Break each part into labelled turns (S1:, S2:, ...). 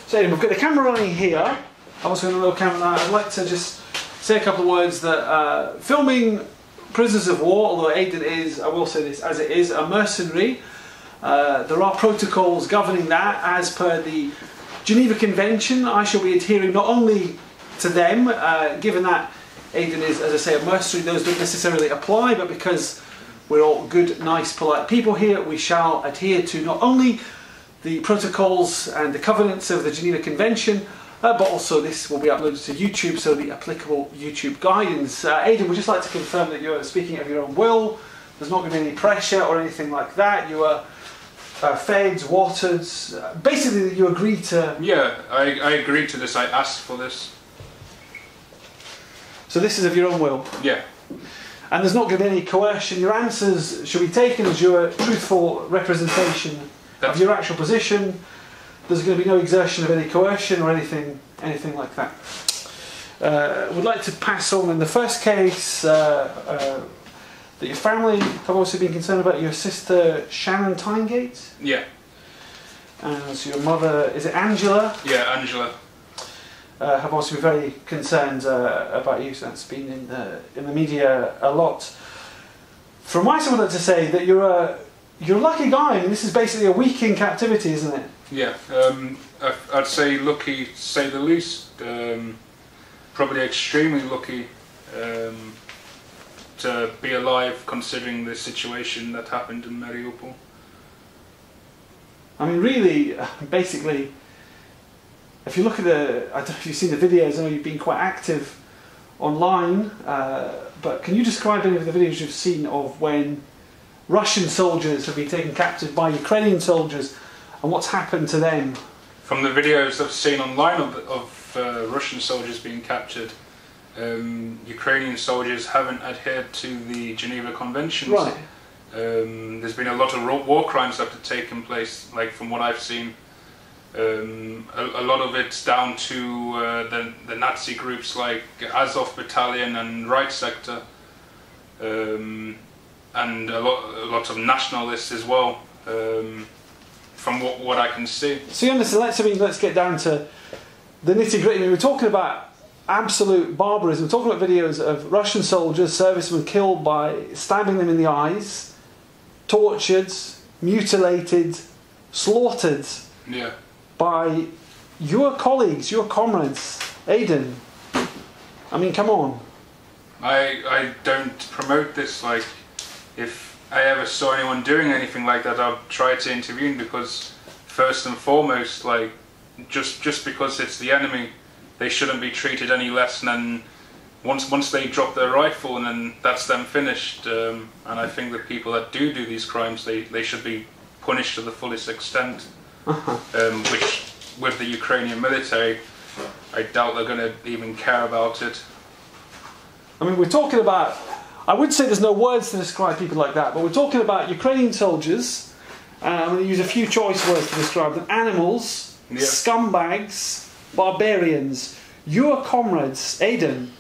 S1: So we've got the camera running here. I've also got a little camera now. I'd like to just say a couple of words that filming prisoners of war, although Aidan is, I will say this as it is, a mercenary. There are protocols governing that as per the Geneva Convention. I shall be adhering not only to them, given that Aidan is, as I say, a mercenary, those don't necessarily apply, but because we're all good, nice, polite people here, we shall adhere to not only the protocols and the covenants of the Geneva Convention, but also this will be uploaded to YouTube, so the applicable YouTube guidance. Aidan, would just like to confirm that you're speaking of your own will. There's not going to be any pressure or anything like that. You are fed, watered. Basically, you agree to.
S2: Yeah, I agreed to this. I asked for this.
S1: So this is of your own will.
S2: Yeah.
S1: And there's not going to be any coercion. Your answers should be taken as your truthful representation of your actual position. There's going to be no exertion of any coercion or anything like that. Would like to pass on in the first case that your family have also been concerned about your sister Shannon Tyngate. Yeah. And so your mother, is it Angela?
S2: Yeah, Angela.
S1: Have also been very concerned about you. So that's been in the media a lot. From my side, I'd like to say that you're a lucky guy. I mean, this is basically a week in captivity, isn't it?
S2: Yeah, I'd say lucky, to say the least. Probably extremely lucky to be alive, considering the situation that happened in Mariupol.
S1: I mean, really, basically, if you look at I don't know if you've seen the videos, I know you've been quite active online, but can you describe any of the videos you've seen of when Russian soldiers have been taken captive by Ukrainian soldiers and what's happened to them?
S2: From the videos I've seen online of Russian soldiers being captured, Ukrainian soldiers haven't adhered to the Geneva Conventions.
S1: Right.
S2: There's been a lot of war crimes that have taken place, like from what I've seen. A lot of it's down to the Nazi groups like Azov Battalion and Right Sector, and a lot of nationalists as well. From what I can see.
S1: So you understand, let's get down to the nitty-gritty. I mean, we're talking about absolute barbarism. We're talking about videos of Russian soldiers, servicemen killed by stabbing them in the eyes, tortured, mutilated, slaughtered.
S2: Yeah. By
S1: your colleagues, your comrades. Aidan, I mean, come on.
S2: I don't promote this. Like, if I ever saw anyone doing anything like that, I'd try to intervene, because first and foremost, like, just because it's the enemy, they shouldn't be treated any less than once they drop their rifle, and then that's them finished. And I think the people that do these crimes, they should be punished to the fullest extent. Which, with the Ukrainian military, I doubt they're going to even care about it.
S1: I mean, we're talking about, I would say there's no words to describe people like that, but we're talking about Ukrainian soldiers. I'm going to use a few choice words to describe them: animals, yeah, scumbags, barbarians. Your comrades. Aidan,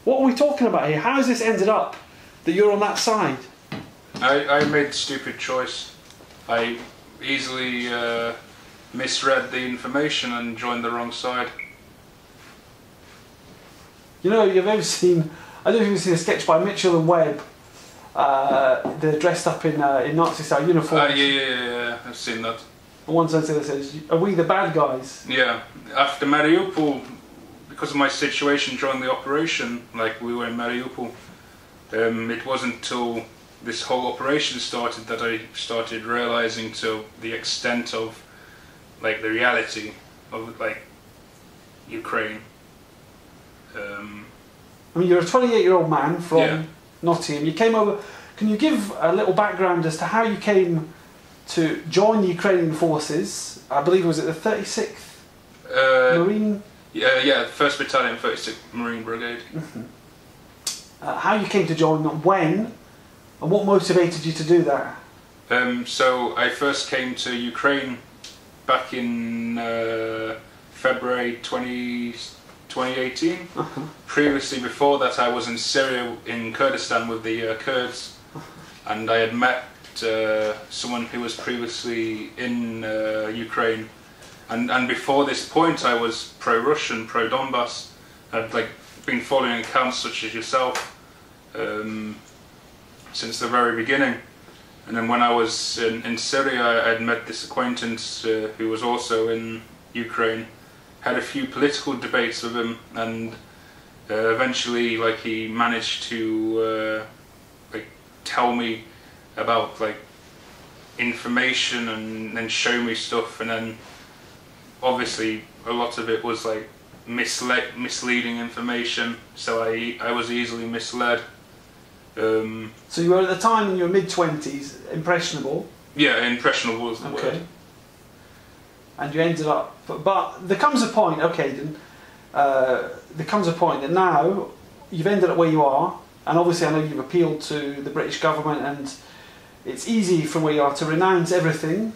S1: what are we talking about here? How has this ended up that you're on that side?
S2: I made a stupid choice. I easily misread the information and joined the wrong side.
S1: You know, you've ever seen, I don't know if you've seen a sketch by Mitchell and Webb. They're dressed up in Nazi style uniforms.
S2: Yeah, I've seen that.
S1: On one side it says, "Are we the bad guys?"
S2: Yeah, after Mariupol, because of my situation during the operation, like we were in Mariupol, it wasn't until this whole operation started that I started realizing to the extent of, like, the reality of, like, Ukraine.
S1: I mean, you're a 28-year-old man from Nottingham. You came over. Can you give a little background as to how you came to join the Ukrainian forces? I believe it was at the 36th Marine.
S2: Yeah, 1st Battalion, 36th Marine Brigade.
S1: Mm-hmm. How you came to join them, when, and what motivated you to do that?
S2: So I first came to Ukraine back in February 2018. Uh-huh. Previously, before that, I was in Syria, in Kurdistan, with the Kurds, and I had met someone who was previously in Ukraine, And before this point, I was pro-Russian, pro-Donbass. I'd like been following accounts such as yourself since the very beginning. And then when I was in Syria, I had met this acquaintance who was also in Ukraine. Had a few political debates with him, and eventually, like, he managed to like tell me about like information and show me stuff, and then obviously a lot of it was like misleading information, so I was easily misled.
S1: So you were at the time in your mid-20s, impressionable.
S2: Yeah, impressionable was the word.
S1: And you ended up, but there comes a point, okay, then, there comes a point that now you've ended up where you are, and obviously I know you've appealed to the British government, and it's easy from where you are to renounce everything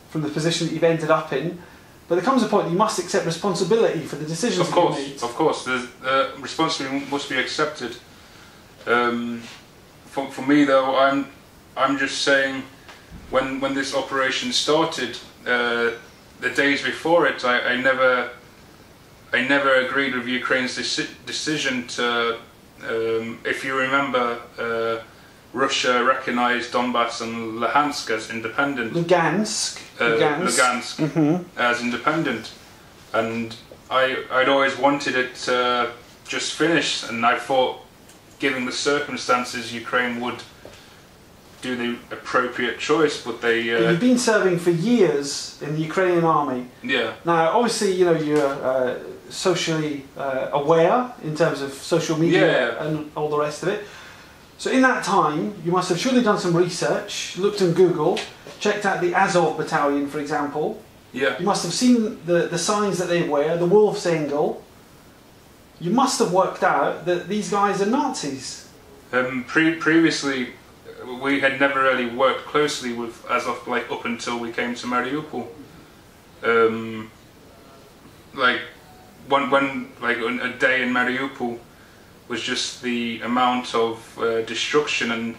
S1: from the position that you've ended up in, but there comes a point that you must accept responsibility for the decisions that you made.
S2: Of course, the responsibility must be accepted. For me though, I'm just saying, when this operation started, the days before it, I never agreed with Ukraine's decision to, if you remember, Russia recognized Donbass and Luhansk as independent.
S1: Lugansk
S2: as independent, and I'd always wanted it to just finish, and I thought, given the circumstances, Ukraine would do the appropriate choice, but they...
S1: You've been serving for years in the Ukrainian army.
S2: Yeah.
S1: Now, obviously, you know, you're socially aware in terms of social media and all the rest of it. So in that time, you must have surely done some research, looked on Google, checked out the Azov battalion, for example.
S2: Yeah.
S1: You must have seen the signs that they wear, the wolf's angle. You must have worked out that these guys are Nazis.
S2: Previously, we had never really worked closely with Azov, like, up until we came to Mariupol. Like, when like a day in Mariupol was just the amount of destruction, and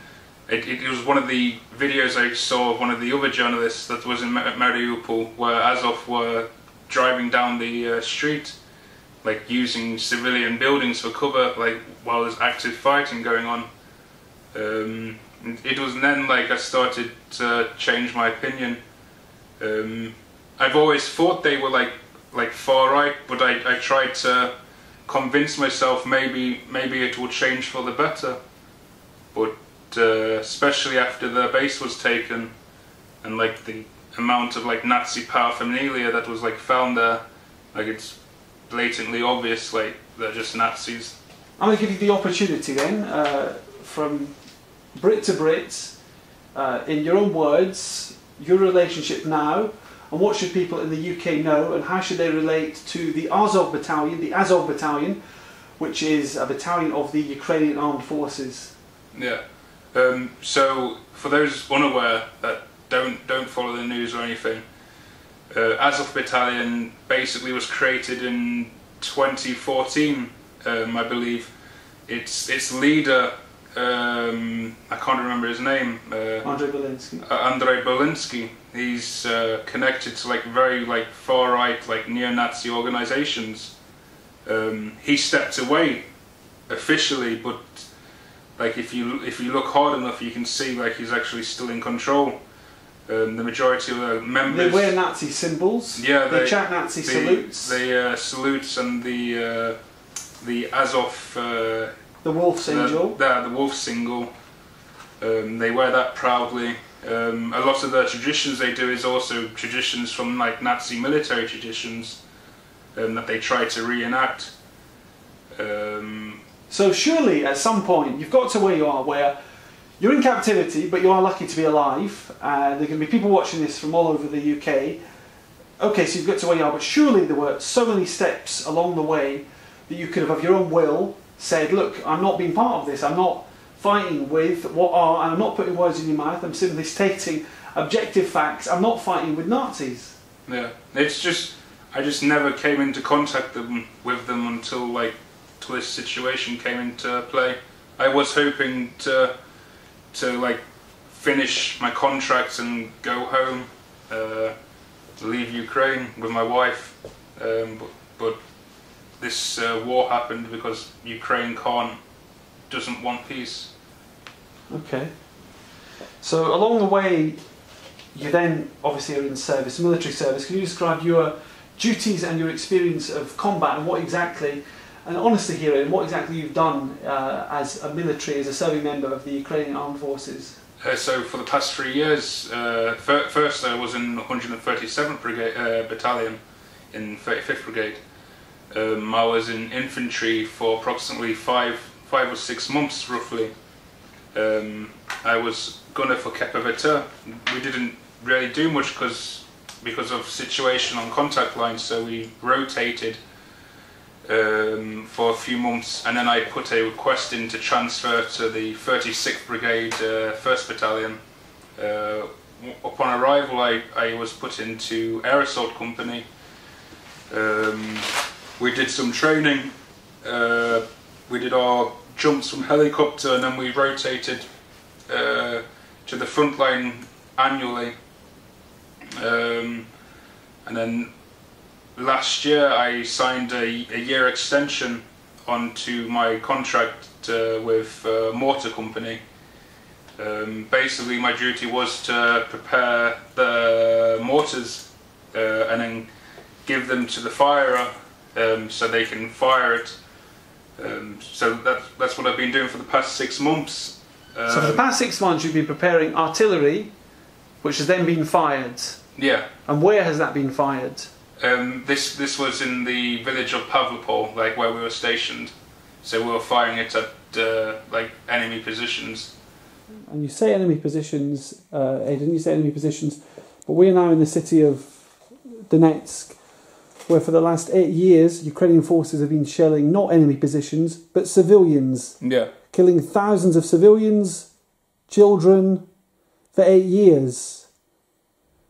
S2: it was one of the videos I saw of one of the other journalists that was in Mariupol, where Azov were driving down the street, like using civilian buildings for cover, like while there's active fighting going on. It was then like I started to change my opinion. I've always thought they were like far right, but I tried to convince myself maybe it will change for the better. But especially after the base was taken, and like the amount of like Nazi paraphernalia that was like found there, like it's blatantly obvious, like they're just Nazis.
S1: I'm going to give you the opportunity then, from Brit to Brit, in your own words, your relationship now, and what should people in the UK know, and how should they relate to the Azov battalion, which is a battalion of the Ukrainian Armed Forces.
S2: Yeah. So for those unaware that don't follow the news or anything, Azov Battalion basically was created in 2014, I believe. Its leader, I can't remember his name.
S1: Andrei Belinsky.
S2: Andrei Belinsky. He's connected to like very like far right like neo-Nazi organizations. He stepped away officially, but like if you look hard enough, you can see like he's actually still in control. The majority of the members...
S1: They wear Nazi symbols,
S2: yeah,
S1: they chant Nazi salutes.
S2: They salutes, and the Azov...
S1: the wolf's angel.
S2: The wolf's single. They wear that proudly. A lot of the traditions they do is also traditions from like Nazi military traditions that they try to reenact.
S1: So surely at some point you've got to where you are, where you're in captivity, but you are lucky to be alive. There are going to be people watching this from all over the UK. Okay, so you've got to where you are, but surely there were so many steps along the way that you could have, of your own will, said, look, I'm not being part of this, I'm not fighting with what are, and I'm not putting words in your mouth, I'm simply stating objective facts, I'm not fighting with Nazis.
S2: Yeah, it's just, I just never came into contact with them until this situation came into play. I was hoping to like finish my contracts and go home, leave Ukraine with my wife, but this war happened because Ukraine doesn't want peace.
S1: Okay. So along the way, you then obviously are in service, military service. Can you describe your duties and your experience of combat and what exactly, and honestly here, what exactly you've done as a military, as a serving member of the Ukrainian Armed Forces?
S2: So for the past 3 years, first I was in 137th Battalion in 35th Brigade. I was in infantry for approximately five or 6 months roughly. I was gunner for Kepaveta. We didn't really do much because of situation on contact lines, so we rotated for a few months, and then I put a request in to transfer to the 36th Brigade 1st Battalion. Upon arrival I was put into Air Assault Company. We did some training, we did our jumps from helicopter, and then we rotated to the front line annually. And then last year I signed a year extension onto my contract with Mortar Company. Basically my duty was to prepare the mortars and then give them to the firer so they can fire it. So that's what I've been doing for the past 6 months.
S1: So for the past 6 months you've been preparing artillery, which has then been fired.
S2: Yeah.
S1: And where has that been fired?
S2: This was in the village of Pavlopol, like where we were stationed. So we were firing it at like enemy positions.
S1: And you say enemy positions, Aidan, you say enemy positions, but we're now in the city of Donetsk, where for the last 8 years Ukrainian forces have been shelling not enemy positions, but civilians.
S2: Yeah.
S1: Killing thousands of civilians, children, for 8 years.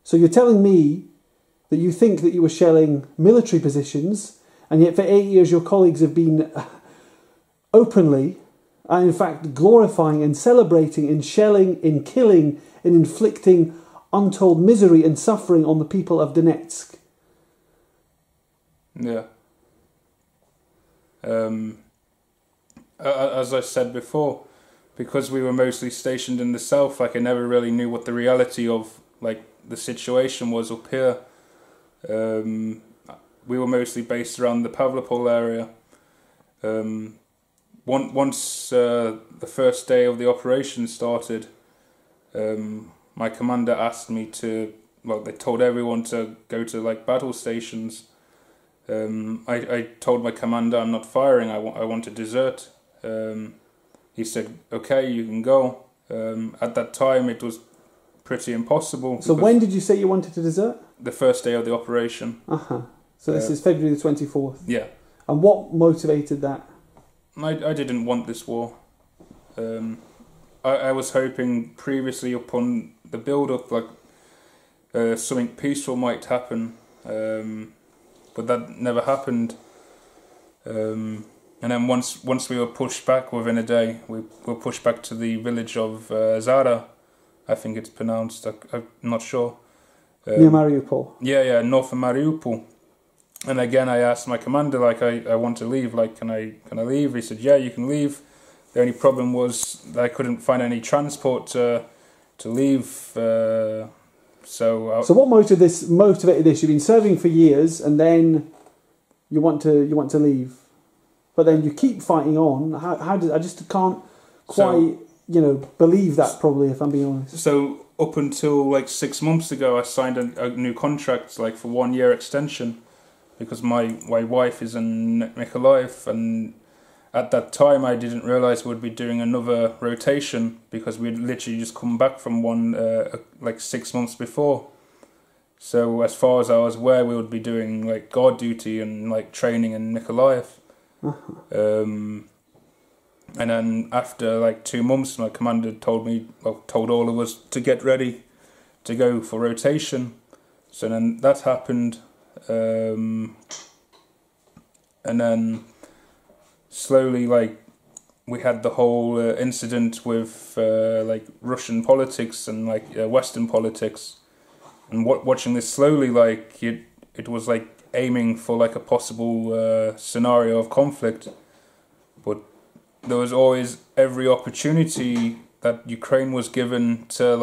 S1: So you're telling me that you think that you were shelling military positions, and yet for 8 years your colleagues have been openly, and in fact glorifying and celebrating in shelling, in killing, in inflicting untold misery and suffering on the people of Donetsk.
S2: Yeah. As I said before, because we were mostly stationed in the south, like I never really knew what the reality of like the situation was up here. We were mostly based around the Pavlopol area. Once the first day of the operation started, my commander asked me to, well, they told everyone to go to like battle stations. I told my commander I'm not firing, I want to desert. He said, okay, you can go. At that time it was pretty impossible.
S1: So when did you say you wanted to desert?
S2: The first day of the operation.
S1: Uh-huh. So this is February the 24th?
S2: Yeah.
S1: And what motivated that?
S2: I didn't want this war. I was hoping previously upon the build-up, like something peaceful might happen, but that never happened. And then once we were pushed back within a day, we were pushed back to the village of Zara, I think it's pronounced, I'm not sure.
S1: Near Mariupol?
S2: Yeah, north of Mariupol. And again, I asked my commander, like, I want to leave, like, can I leave? He said, yeah, you can leave. The only problem was that I couldn't find any transport to leave. So
S1: what motivated this? You've been serving for years, and then you want to leave, but then you keep fighting on. How did I just can't quite believe that, probably, if I'm being honest.
S2: So up until like 6 months ago, I signed a new contract, like for 1 year extension, because my wife is in Mykolaiv, and at that time I didn't realise we'd be doing another rotation because we'd literally just come back from one like 6 months before. So as far as I was aware, we would be doing like guard duty and like training in Mykolaiv. Uh-huh. And then after like 2 months, my commander told all of us to get ready to go for rotation. So then that happened. And then slowly, like, we had the whole incident with like Russian politics and like Western politics, and watching this slowly, like it was like aiming for like a possible scenario of conflict, but there was always every opportunity that Ukraine was given to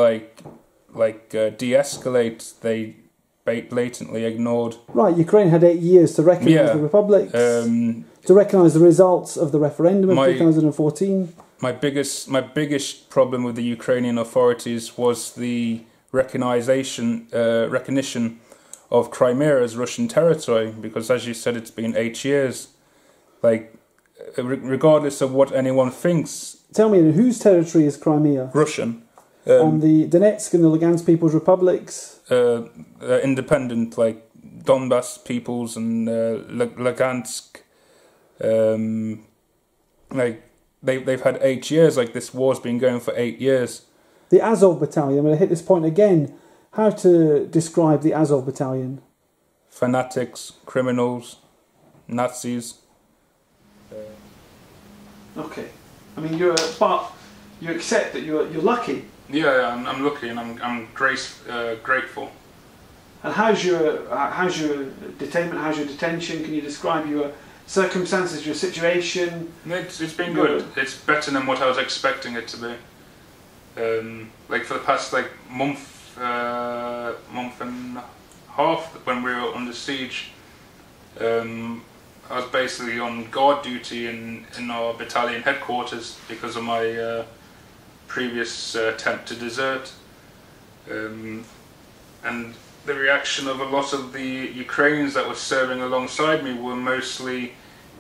S2: de-escalate. They blatantly ignored.
S1: Right, Ukraine had 8 years to recognise the republics, to recognise the results of the referendum of 2014.
S2: My biggest problem with the Ukrainian authorities was the recognition of Crimea as Russian territory, because as you said, it's been 8 years. Like, regardless of what anyone thinks.
S1: Tell me, whose territory is Crimea?
S2: Russian.
S1: On the Donetsk and the Lugansk People's Republics?
S2: Independent, like Donbass peoples and Lugansk. Like they've had 8 years. Like, this war's been going for 8 years.
S1: The Azov Battalion. I'm going to hit this point again. How to describe the Azov Battalion?
S2: Fanatics, criminals, Nazis.
S1: Okay. I mean, but you accept that you're lucky.
S2: Yeah, I'm lucky, and I'm grateful.
S1: And how's your detainment? How's your detention? Can you describe your circumstances, your situation?
S2: It's been good. It's better than what I was expecting it to be. Like, for the past month and a half, when we were under siege, I was basically on guard duty in our battalion headquarters because of my previous attempt to desert. And the reaction of a lot of the Ukrainians that were serving alongside me were mostly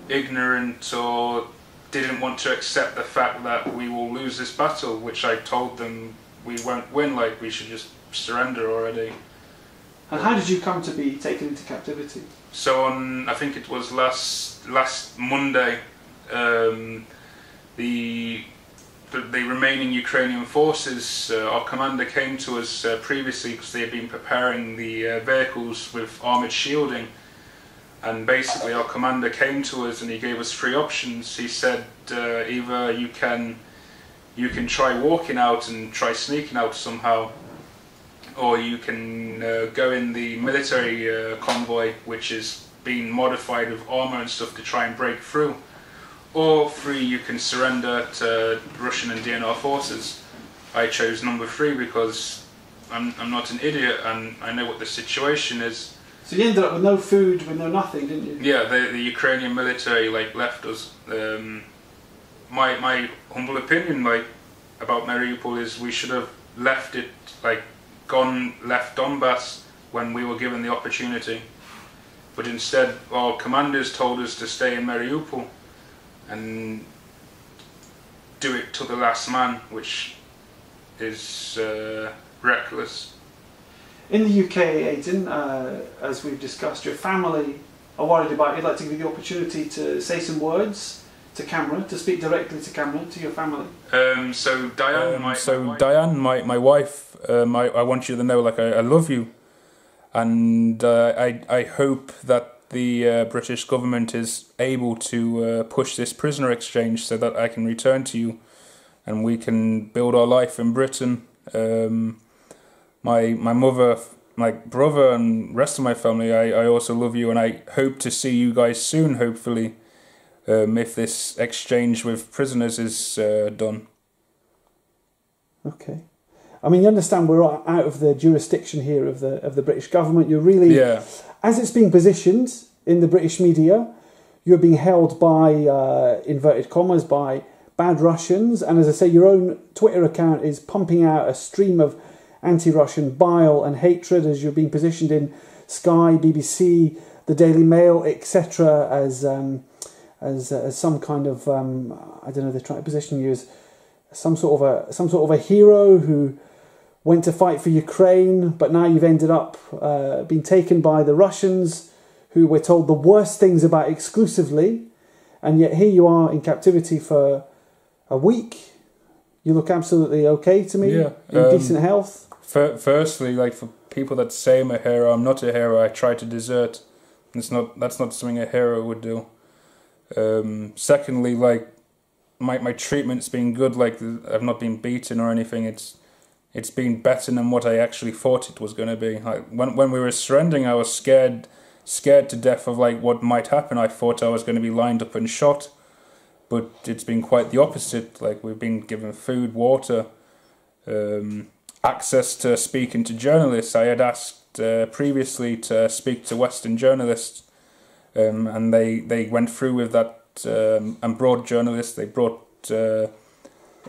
S2: ignorant or didn't want to accept the fact that we will lose this battle, which I told them we won't win, like, we should just surrender already.
S1: And how did you come to be taken into captivity?
S2: So I think it was last Monday, the remaining Ukrainian forces, our commander came to us previously because they had been preparing the vehicles with armoured shielding, and basically our commander came to us and he gave us 3 options. He said either you can try walking out and try sneaking out somehow, or you can go in the military convoy, which is being modified with armour and stuff to try and break through. Or 3, you can surrender to Russian and DNR forces. I chose number 3 because I'm not an idiot and I know what the situation is.
S1: So you ended up with no food, with no nothing, didn't you?
S2: Yeah, the Ukrainian military left us. My humble opinion about Mariupol is we should have left it, left Donbass when we were given the opportunity. But instead, our commanders told us to stay in Mariupol and do it to the last man, which is reckless.
S1: In the UK, Aidan, as we've discussed, your family are worried about you. I'd like to give you the opportunity to say some words to camera, to speak directly to camera, to your family.
S2: So Diane, my wife, I want you to know, I love you, and I hope that the British government is able to push this prisoner exchange so that I can return to you, and we can build our life in Britain. My mother, my brother, and rest of my family, I also love you, and I hope to see you guys soon, hopefully. If this exchange with prisoners is done.
S1: Okay. I mean, you understand we're out of the jurisdiction here of the British government. You're really, as it's being positioned in the British media, you're being held by, inverted commas, by bad Russians. And as I say, your own Twitter account is pumping out a stream of anti-Russian bile and hatred as you're being positioned in Sky, BBC, the Daily Mail, etc. as some kind of I don't know, they're trying to position you as some sort of a hero who went to fight for Ukraine, but now you've ended up being taken by the Russians, who we're told the worst things about exclusively, and yet here you are in captivity for a week. You look absolutely okay to me, in decent health.
S2: Firstly, for people that say I'm a hero, I'm not a hero. I tried to desert. That's not something a hero would do. Secondly, my treatment's been good. I've not been beaten or anything. It's it's been better than what I actually thought it was going to be. Like when we were surrendering, I was scared to death of like what might happen. I thought I was going to be lined up and shot, but it's been quite the opposite. Like we've been given food, water, access to speaking to journalists. I had asked previously to speak to Western journalists, and they went through with that and brought journalists. They brought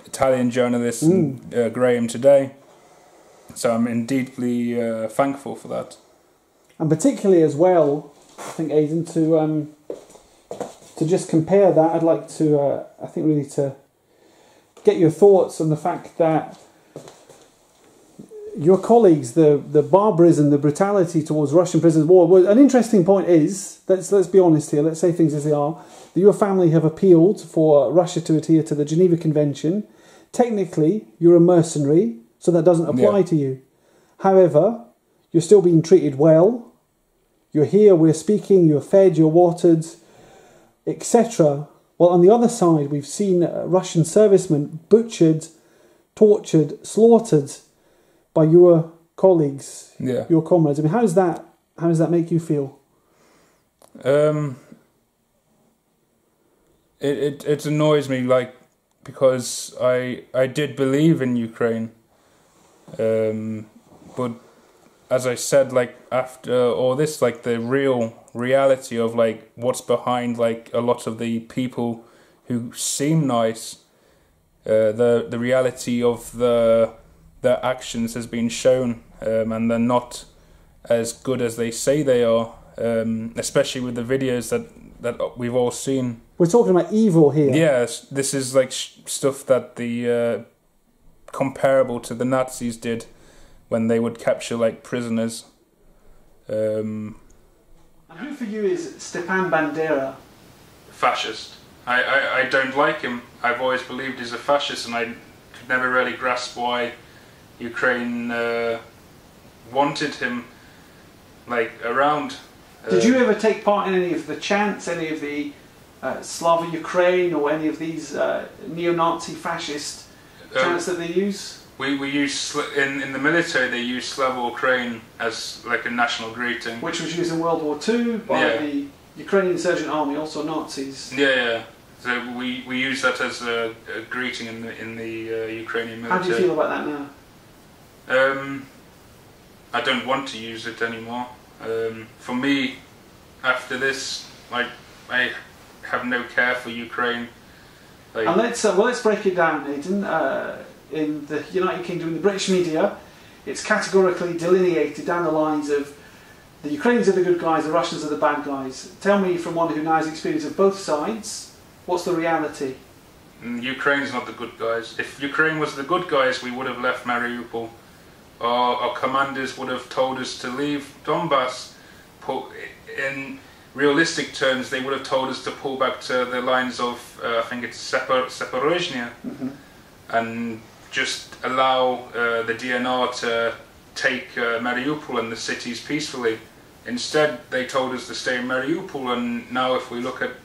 S2: Italian journalists, and Graham today. So I'm deeply thankful for that.
S1: And particularly as well, I think, Aidan, to just compare that, I'd like to, I think, really to get your thoughts on the fact that your colleagues, the barbarism, the brutality towards Russian prisoners of war. Well, an interesting point is, let's be honest here, let's say things as they are, that your family have appealed for Russia to adhere to the Geneva Convention. Technically, you're a mercenary, so that doesn't apply to you. However, you're still being treated well. You're here, we're speaking, you're fed, you're watered, etc. Well, on the other side, we've seen Russian servicemen butchered, tortured, slaughtered by your colleagues, your comrades. I mean, how does that make you feel?
S2: It annoys me, like, because I did believe in Ukraine, but as I said, like after all this, like the real reality of like what's behind like a lot of the people who seem nice, the reality of their actions has been shown, and they're not as good as they say they are, especially with the videos that we've all seen.
S1: We're talking about evil here.
S2: Yes, this is like stuff that the comparable to the Nazis did when they would capture like prisoners.
S1: And who for you is Stepan Bandera?
S2: Fascist. I don't like him. I've always believed he's a fascist, and I could never really grasp why Ukraine wanted him like around.
S1: Did you ever take part in any of the chants, any of the Slava Ukraine, or any of these neo-Nazi fascist chants that they use?
S2: We use in the military. They use Slava Ukraine as like a national greeting,
S1: which was used in World War II by the Ukrainian Insurgent Army, also Nazis.
S2: Yeah. So we use that as a greeting in the Ukrainian military.
S1: How do you feel about that now?
S2: I don't want to use it anymore. For me, after this, like I have no care for Ukraine. Like,
S1: and let's break it down, Aidan. In the United Kingdom, in the British media, it's categorically delineated down the lines of the Ukrainians are the good guys, the Russians are the bad guys. Tell me, from one who now has experience of both sides, what's the reality?
S2: Ukraine's not the good guys. If Ukraine was the good guys, we would have left Mariupol. Our commanders would have told us to leave Donbass. In realistic terms, they would have told us to pull back to the lines of, I think it's Zaporozhye, and just allow the DNR to take Mariupol and the cities peacefully. Instead, they told us to stay in Mariupol, and now if we look at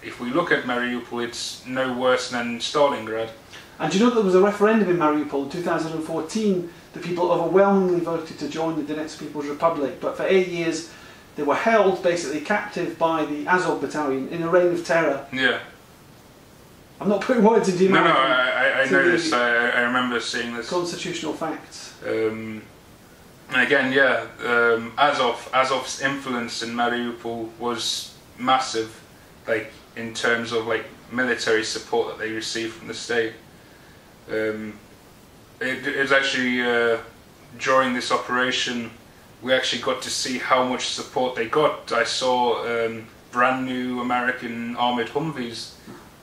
S2: Mariupol, it's no worse than Stalingrad.
S1: And do you know that there was a referendum in Mariupol in 2014? The people overwhelmingly voted to join the Donetsk People's Republic, but for 8 years they were held basically captive by the Azov battalion in a reign of terror.
S2: Yeah.
S1: I'm not putting words into your mouth.
S2: No, I know this. I remember seeing this.
S1: Constitutional facts.
S2: And again, Azov's influence in Mariupol was massive, like in terms of like military support that they received from the state. It was actually during this operation we actually got to see how much support they got. I saw brand new American armoured Humvees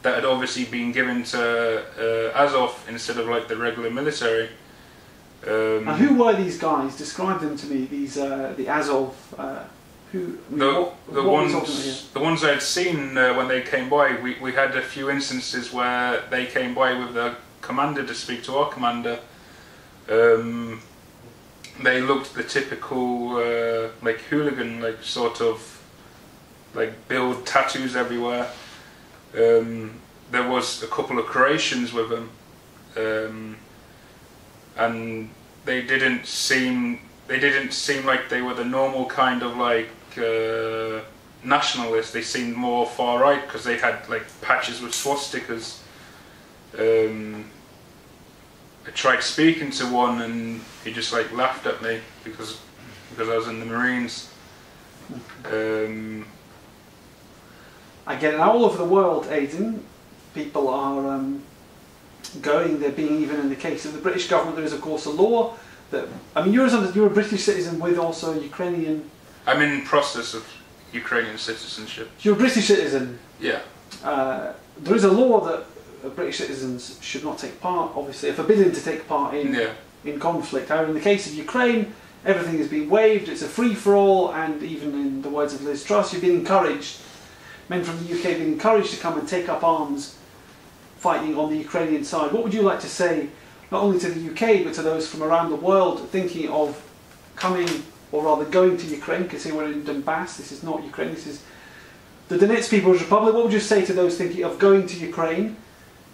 S2: that had obviously been given to Azov instead of like the regular military.
S1: And who were these guys? Describe them to me. These the Azov.
S2: The ones I'd seen when they came by. We had a few instances where they came by with the commander to speak to our commander. They looked the typical like hooligan, like sort of like build, tattoos everywhere. There was a couple of Croatians with them, and they didn't seem like they were the normal kind of like nationalists. They seemed more far right because they had like patches with swastikas. I tried speaking to one and he just like laughed at me because I was in the Marines.
S1: Again, all over the world, Aidan, people are they're being, even in the case of the British government, there is of course a law that, I mean, you're a British citizen with also Ukrainian...
S2: I'm in process of Ukrainian citizenship.
S1: You're a British citizen?
S2: Yeah.
S1: There is a law that British citizens should not take part, obviously, are forbidden to take part in conflict. However, in the case of Ukraine, everything has been waived, it's a free-for-all, and even in the words of Liz Truss, you've been encouraged, men from the UK have been encouraged to come and take up arms fighting on the Ukrainian side. What would you like to say, not only to the UK, but to those from around the world thinking of coming, or rather going to Ukraine, because here we're in Donbass, this is not Ukraine, this is the Donetsk People's Republic. What would you say to those thinking of going to Ukraine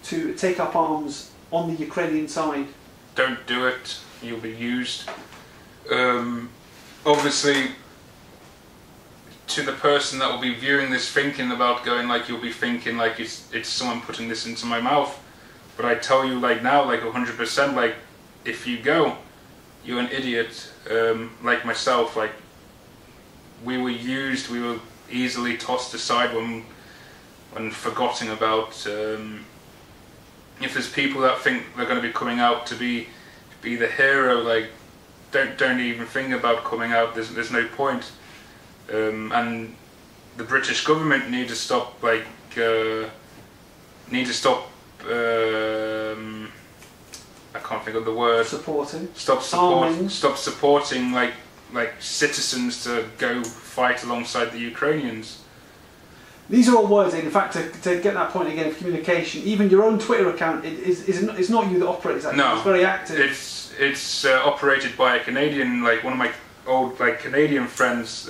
S1: to take up arms on the Ukrainian side?
S2: Don't do it, you'll be used. Obviously, to the person that will be viewing this thinking about going, like, you'll be thinking like it's someone putting this into my mouth. But I tell you, like, now, like 100%, like, if you go, you're an idiot. Like myself, like, we were used, we were easily tossed aside when forgotten about. If there's people that think they're going to be coming out to be the hero, like, don't even think about coming out. There's no point. And the British government need to stop, like, I can't think of the word. Stop supporting like citizens to go fight alongside the Ukrainians.
S1: These are all words, in fact, to get that point again of communication. Even your own Twitter account, it's not you that operates that.
S2: No,
S1: it's very active.
S2: It's operated by a Canadian, like one of my old like Canadian friends.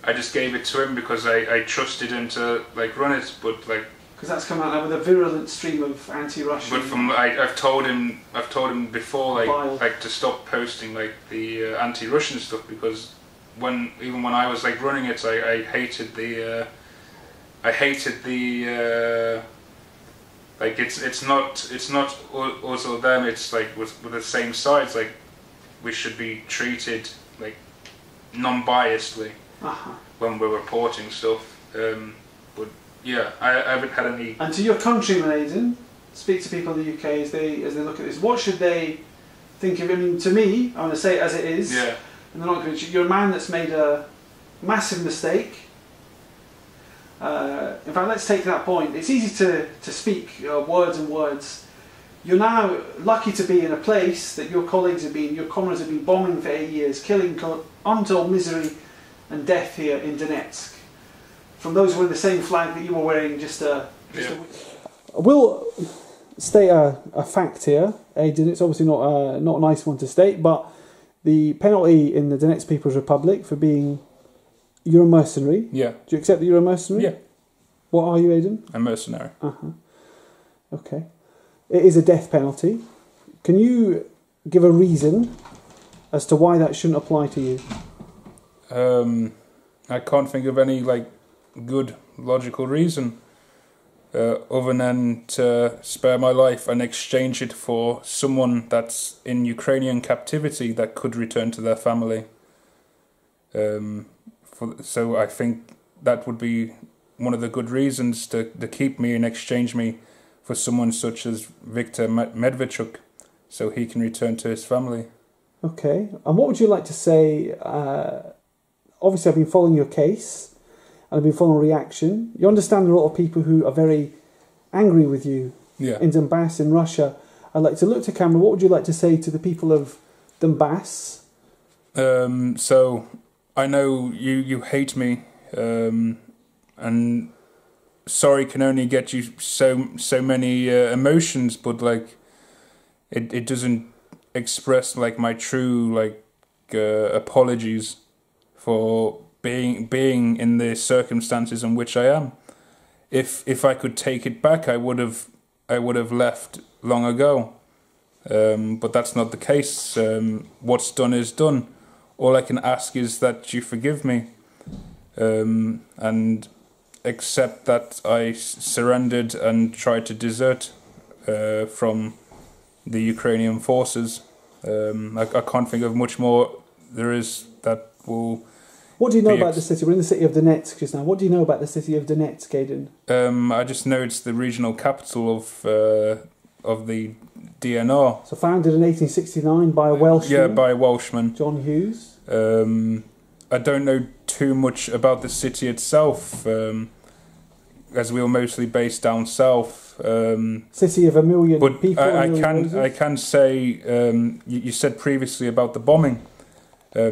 S2: I just gave it to him because I trusted him to like run it, but like.
S1: Because that's come out now with a virulent stream of anti-Russian.
S2: But I've told him before, like to stop posting like the anti-Russian stuff, because even when I was like running it, I hated the like it's not us or them. It's like with the same sides. Like, we should be treated like non-biasedly when we're reporting stuff. But yeah, I haven't had any. And
S1: to your countrymen, Aidan, speak to people in the UK as they look at this. What should they think of? I mean, to me, I'm going to say it as it is.
S2: Yeah.
S1: And they're not going to. You're a man that's made a massive mistake. In fact, let's take that point. It's easy to speak words and words. You're now lucky to be in a place that your comrades have been bombing for 8 years, killing untold misery and death here in Donetsk. From those who were in the same flag that you were wearing We'll state a fact here, Aidan. It's obviously not a nice one to state, but the penalty in the Donetsk People's Republic for being... You're a mercenary?
S2: Yeah.
S1: Do you accept that you're a mercenary?
S2: Yeah.
S1: What are you, Aidan?
S2: A mercenary.
S1: Okay. It is a death penalty. Can you give a reason as to why that shouldn't apply to you?
S2: I can't think of any like good logical reason other than to spare my life and exchange it for someone that's in Ukrainian captivity that could return to their family. So I think that would be one of the good reasons to keep me and exchange me for someone such as Viktor Medvedchuk, so he can return to his family.
S1: Okay, and what would you like to say? Obviously, I've been following your case, and I've been following reaction. You understand there are a lot of people who are very angry with you in Donbass, in Russia. I'd like to look to camera. What would you like to say to the people of Donbass?
S2: So I know you hate me, and sorry can only get you so many emotions, but like it doesn't express like my true like apologies for being in the circumstances in which I am. If I could take it back, I would have left long ago. but that's not the case. What's done is done. All I can ask is that you forgive me, and accept that I surrendered and tried to desert from the Ukrainian forces. I can't think of much more there is that will...
S1: What do you know about the city? We're in the city of Donetsk just now. What do you know about the city of Donetsk, Aidan?
S2: I just know it's the regional capital of the DNR.
S1: So founded in 1869 by a Welshman.
S2: Yeah, by a Welshman.
S1: John Hughes.
S2: I don't know too much about the city itself, as we were mostly based down south.
S1: City of a million
S2: but
S1: people.
S2: I can say, you said previously about the bombing.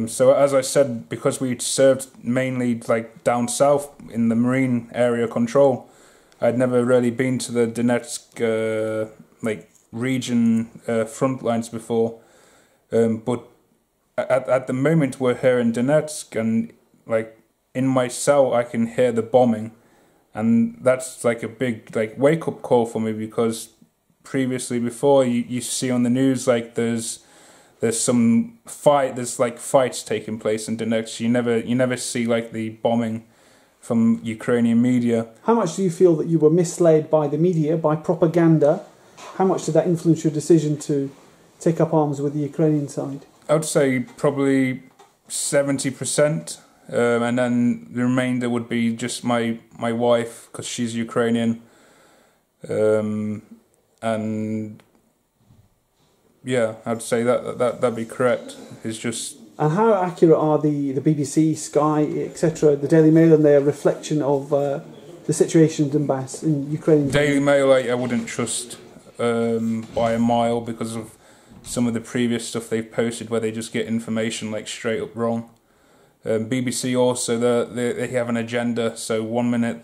S2: So as I said, because we served mainly like down south in the marine area control, I'd never really been to the Donetsk region front lines before. But at the moment we're here in Donetsk, and like in my cell I can hear the bombing, and that's like a big like wake up call for me, because previously before you see on the news like there's some fight, there's like fights taking place in Donetsk. You never see like the bombing from Ukrainian media.
S1: How much do you feel that you were misled by the media, by propaganda? How much did that influence your decision to take up arms with the Ukrainian side?
S2: I would say probably 70%, and then the remainder would be just my wife, because she's Ukrainian, and yeah, I'd say that'd be correct. It's just.
S1: And how accurate are the BBC, Sky, etc., the Daily Mail, and their reflection of the situation in Donbass in Ukraine?
S2: Daily Mail, I wouldn't trust by a mile, because of some of the previous stuff they've posted where they just get information like straight up wrong. BBC also, they have an agenda. So one minute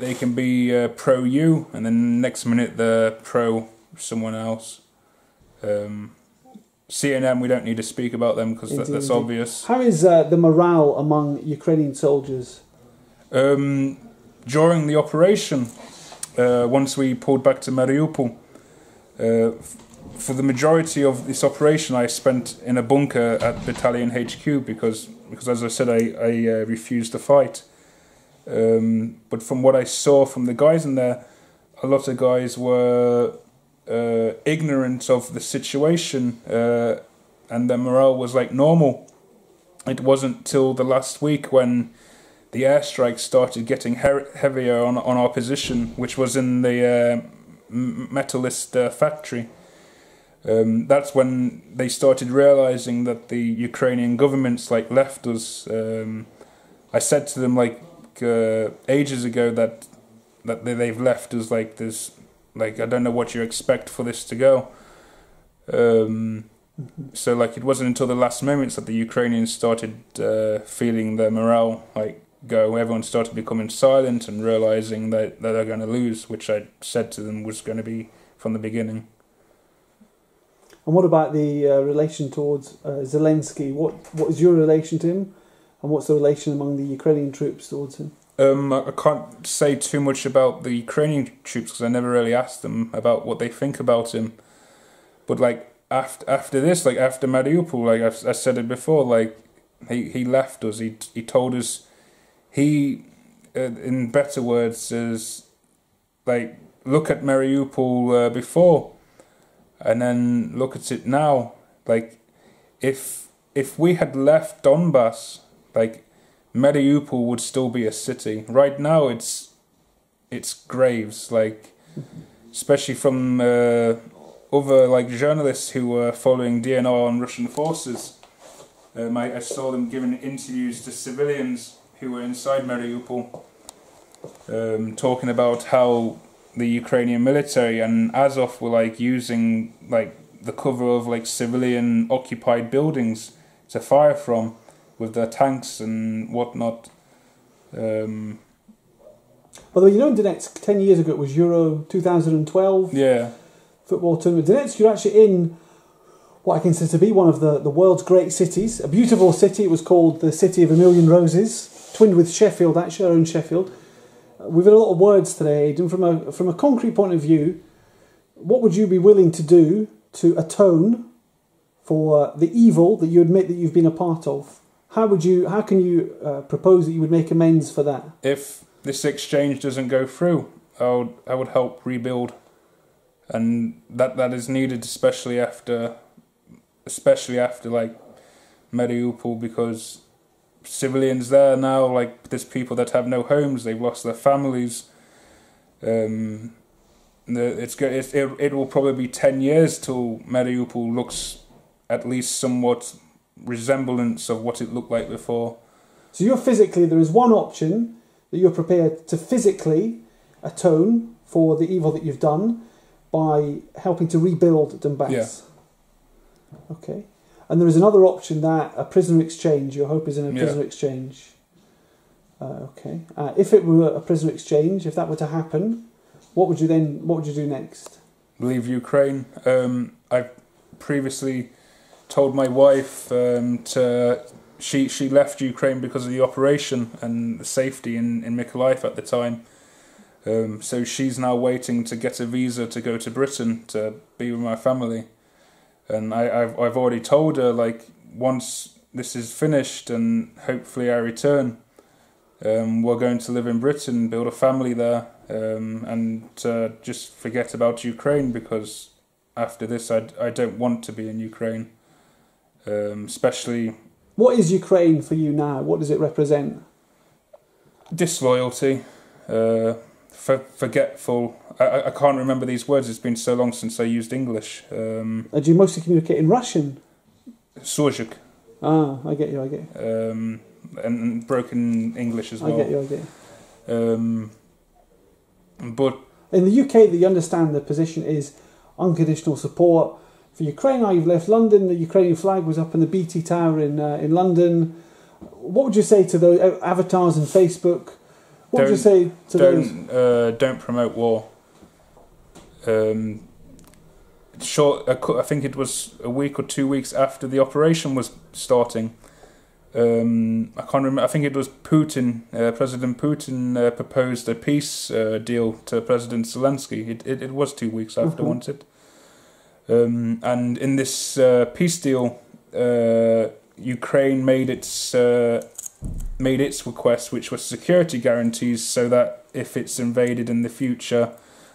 S2: they can be pro you, and then next minute they're pro someone else. CNN, we don't need to speak about them because that's obvious.
S1: How is the morale among Ukrainian soldiers?
S2: During the operation, once we pulled back to Mariupol, for the majority of this operation I spent in a bunker at Battalion HQ because as I said, I refused to fight. But from what I saw from the guys in there, a lot of guys were ignorant of the situation, and their morale was like normal. It wasn't till the last week when the airstrikes started getting heavier on our position, which was in the Metallist factory. That's when they started realizing that the Ukrainian government's like left us. I said to them like ages ago that they've left us. Like there's like, I don't know what you expect for this to go. So like it wasn't until the last moments that the Ukrainians started feeling their morale like go. Everyone started becoming silent and realizing that they're going to lose, which I said to them was going to be from the beginning.
S1: And what about the relation towards Zelensky? What is your relation to him, and what's the relation among the Ukrainian troops towards him?
S2: I can't say too much about the Ukrainian troops because I never really asked them about what they think about him. But like after this, like after Mariupol, like I said it before, like he left us. He told us, in better words, is like look at Mariupol before, and then look at it now. Like if we had left Donbass, like Mariupol would still be a city. Right now it's graves, like especially from other like journalists who were following DNR and Russian forces. I saw them giving interviews to civilians who were inside Mariupol, talking about how the Ukrainian military and Azov were like using like the cover of like civilian occupied buildings to fire from with their tanks and whatnot.
S1: By the way, you know in Donetsk 10 years ago it was Euro 2012 football tournament. Donetsk, you're actually in what I consider to be one of the world's great cities, a beautiful city. It was called the City of a Million Roses, twinned with Sheffield, actually, our own Sheffield. We've had a lot of words today, Aidan. From a concrete point of view, what would you be willing to do to atone for the evil that you admit that you've been a part of? How can you propose that you would make amends for that?
S2: If this exchange doesn't go through, I would help rebuild, and that is needed, especially after like Mariupol, because civilians there now, like there's people that have no homes, they've lost their families. It will probably be 10 years till Mariupol looks at least somewhat resemblance of what it looked like before.
S1: So there is one option that you're prepared to physically atone for the evil that you've done by helping to rebuild Donbass.
S2: Yeah.
S1: Okay. And there is another option, that a prisoner exchange. Your hope is in a prisoner exchange. Okay. If it were a prisoner exchange, if that were to happen, what would you do next?
S2: Leave Ukraine. I previously told my wife she left Ukraine because of the operation and the safety in Mykolaiv at the time. So she's now waiting to get a visa to go to Britain to be with my family. And I've already told her, like, once this is finished and hopefully I return, we're going to live in Britain, build a family there, and just forget about Ukraine, because after this I don't want to be in Ukraine, especially...
S1: What is Ukraine for you now? What does it represent?
S2: Disloyalty, forgetful. I can't remember these words. It's been so long since I used English.
S1: Do you mostly communicate in Russian?
S2: Surzik.
S1: I get you.
S2: And broken English as well.
S1: I get you.
S2: But
S1: in the UK, you understand the position is unconditional support for Ukraine. Now you've left London. The Ukrainian flag was up in the BT Tower in London. What would you say to those avatars on Facebook? What would you say to those?
S2: Don't promote war. I think it was a week or 2 weeks after the operation was starting. I can't remember. I think it was Putin. President Putin proposed a peace deal to President Zelensky. It was 2 weeks after, wasn't it? And in this peace deal, Ukraine made its request, which was security guarantees, so that if it's invaded in the future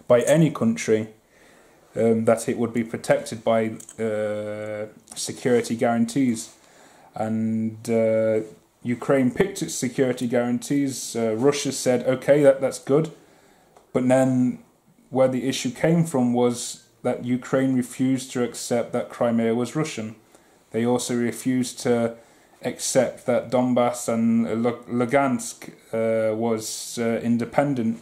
S2: by any country, that it would be protected by security guarantees. And Ukraine picked its security guarantees. Russia said, okay, that's good. But then where the issue came from was that Ukraine refused to accept that Crimea was Russian. They also refused to accept that Donbass and Lugansk was independent,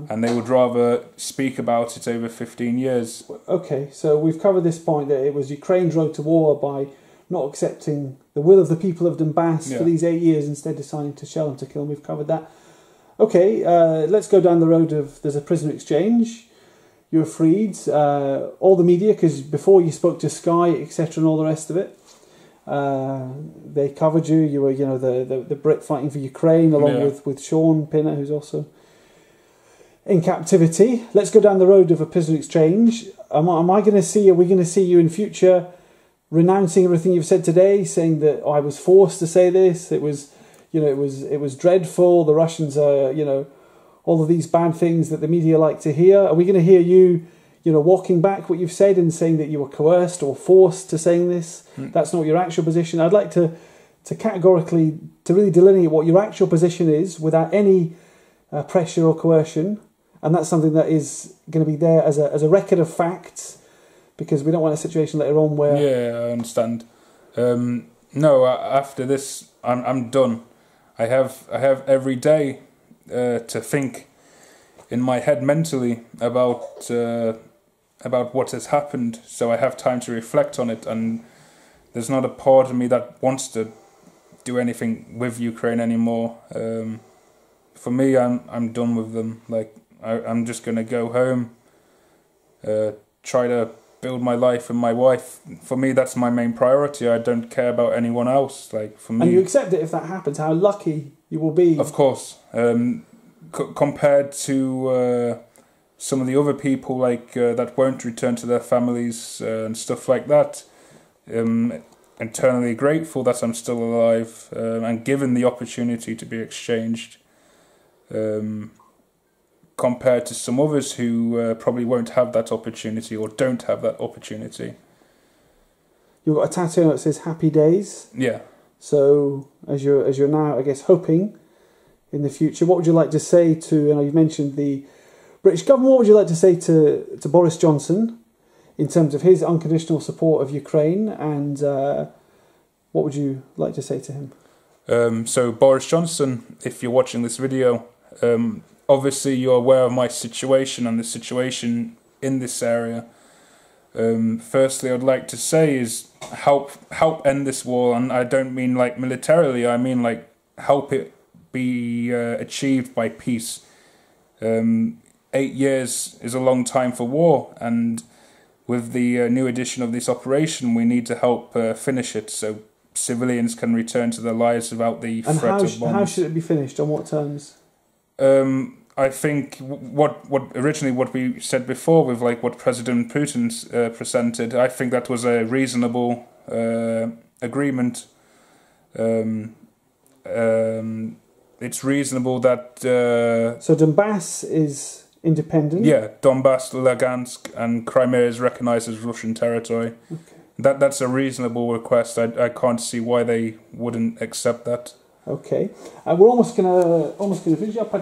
S2: and they would rather speak about it over 15 years.
S1: Okay, so we've covered this point, that it was Ukraine's road to war by not accepting the will of the people of Donbass for these 8 years, instead deciding to shell and to kill. We've covered that. Okay, let's go down the road of there's a prisoner exchange. You're freed. All the media, because before you spoke to Sky, etc., and all the rest of it, they covered you. You were, the Brit fighting for Ukraine, along with Sean Pinner, who's also in captivity. Let's go down the road of a prisoner exchange. Are we going to see you in future renouncing everything you've said today, saying that I was forced to say this? It was dreadful. The Russians are, all of these bad things that the media like to hear. Are we going to hear you, walking back what you've said and saying that you were coerced or forced to saying this? That's not your actual position. I'd like to categorically, to really delineate what your actual position is without any pressure or coercion. And that's something that is going to be there as a record of facts, because we don't want a situation later on where...
S2: Yeah, I understand. No, after this, I'm done. I have every day to think in my head mentally about what has happened, so I have time to reflect on it, and there's not a part of me that wants to do anything with Ukraine anymore. For me, I'm done with them. Like, I'm just going to go home, try to build my life with my wife. For me, that's my main priority. I don't care about anyone else. Like, for me,
S1: and you accept it if that happens. How lucky you will be.
S2: Of course. Compared to some of the other people like that won't return to their families and stuff like that. Eternally grateful that I'm still alive and given the opportunity to be exchanged, compared to some others who probably won't have that opportunity or don't have that opportunity.
S1: You've got a tattoo that says "Happy Days."
S2: Yeah.
S1: So as you're now, I guess, hoping in the future, what would you like to say to? You mentioned the British government. What would you like to say to Boris Johnson in terms of his unconditional support of Ukraine, and what would you like to say to him?
S2: So Boris Johnson, if you're watching this video, obviously you're aware of my situation and the situation in this area. Firstly, I'd like to say is help end this war, and I don't mean like militarily. I mean like help it be achieved by peace. 8 years is a long time for war, and with the new edition of this operation, we need to help finish it so civilians can return to their lives without the threat of bombs.
S1: And how should it be finished? On what terms?
S2: I think what we said before with like what President Putin presented, I think that was a reasonable agreement. It's reasonable that...
S1: so Donbass is independent?
S2: Yeah, Donbass, Lugansk and Crimea is recognised as Russian territory.
S1: Okay.
S2: That's a reasonable request. I can't see why they wouldn't accept that.
S1: Okay, we're almost gonna finish up,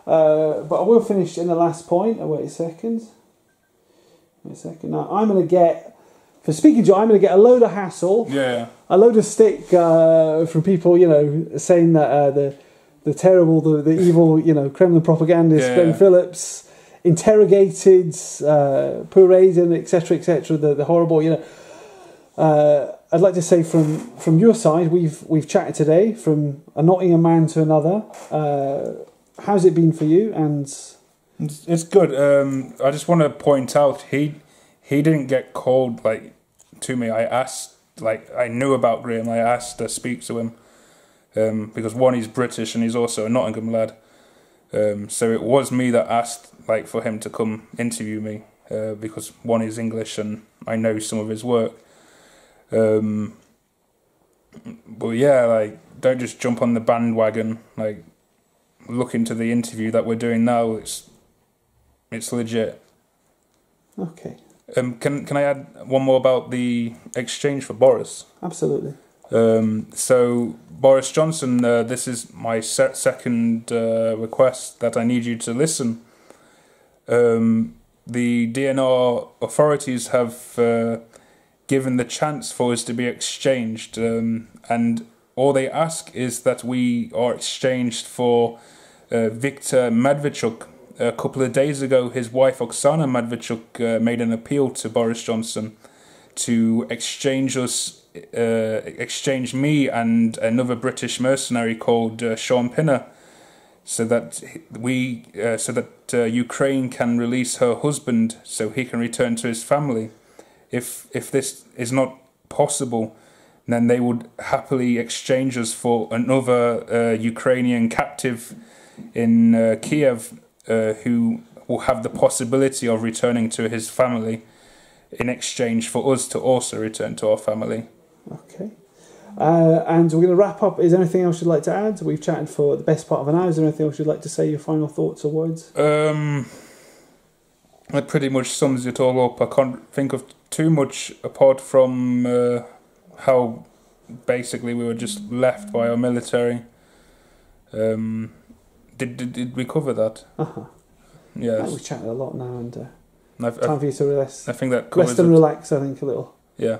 S1: but I will finish in the last point. Wait a second. Now I'm gonna get, for speaking to you, I'm gonna get a load of hassle.
S2: Yeah.
S1: A load of stick from people, saying that the terrible, the evil, Kremlin propagandist,
S2: Yeah.
S1: Glenn Phillips, interrogated, poor Aiden, etc., the horrible, I'd like to say from your side, we've chatted today from a Nottingham man to another. How's it been for you? And
S2: it's good. I just want to point out he didn't get called to me. I asked, I knew about Graham. I asked to speak to him because one, he's British and he's also a Nottingham lad. So it was me that asked for him to come interview me because one, he's English and I know some of his work. But yeah, don't just jump on the bandwagon. Look into the interview that we're doing now. It's legit.
S1: Okay.
S2: Can I add one more about the exchange for Boris?
S1: Absolutely.
S2: So Boris Johnson, this is my second request that I need you to listen. The DNR authorities have given the chance for us to be exchanged, and all they ask is that we are exchanged for Viktor Medvedchuk. A couple of days ago, his wife Oksana Medvedchuk made an appeal to Boris Johnson to exchange me and another British mercenary called Sean Pinner, so that Ukraine can release her husband so he can return to his family. If this is not possible, then they would happily exchange us for another Ukrainian captive in Kiev who will have the possibility of returning to his family in exchange for us to also return to our family.
S1: Okay. And we're going to wrap up. Is there anything else you'd like to add? We've chatted for the best part of an hour. Is there anything else you'd like to say, your final thoughts or words?
S2: That pretty much sums it all up. I can't think of too much apart from how basically we were just left by our military. Did we cover that? Yes.
S1: We've chatted a lot now, and
S2: time
S1: for you to rest.
S2: I think that covers
S1: Rest and relax, I think, a little.
S2: Yeah.